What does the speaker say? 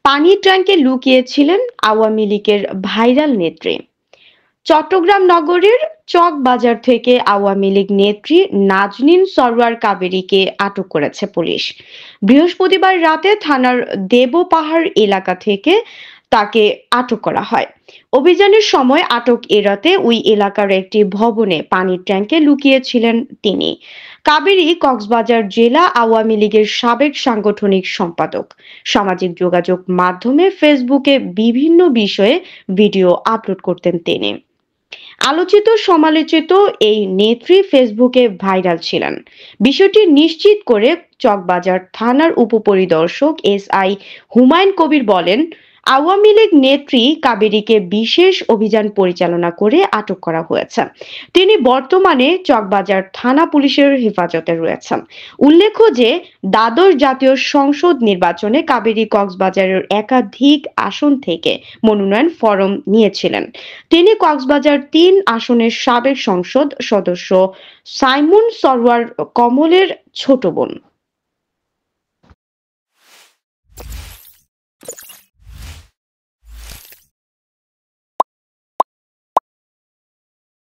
পানির ট্যাঙ্কে লুকিয়েছিলেন আওয়ামী লীগের ভাইরাল নেত্রী। চট্টগ্রাম নগরের চকবাজার থেকে আওয়ামী লীগ নেত্রী নাজনীন সরওয়ার কাবেরীকে আটক করেছে পুলিশ। বৃহস্পতিবার রাতে থানার দেবপাহাড় এলাকা থেকে তাকে আটক করা হয়। অভিযানের সময় আটক এড়াতে ওই এলাকার একটি ভবনে পানির ট্যাঙ্কে লুকিয়েছিলেন তিনি। কাবেরী কক্সবাজার জেলা আওয়ামী লীগের সাবেক সাংগঠনিক সম্পাদক। সামাজিক যোগাযোগ মাধ্যমে ফেসবুকে বিভিন্ন বিষয়ে ভিডিও আপলোড করতেন তিনি। আলোচিত সমালোচিত এই নেত্রী ফেসবুকে ভাইরাল ছিলেন। বিষয়টি নিশ্চিত করে চকবাজার থানার উপপরিদর্শক SI হুমায়ুন কবির বলেন, আওয়ামী লীগ নেত্রী কাবেরীকে বিশেষ অভিযান পরিচালনা করে আটক করা হয়েছে। তিনি বর্তমানে চকবাজার থানা পুলিশের হেফাজতে রয়েছেন। উল্লেখ্য যে দ্বাদশ জাতীয় সংসদ নির্বাচনে কাবেরী কক্সবাজারের একাধিক আসন থেকে মনোনয়ন ফরম নিয়েছিলেন। তিনি কক্সবাজার ৩ আসনের সাবেক সংসদ সদস্য সাইমন সরওয়ার কমলের ছোট বোন।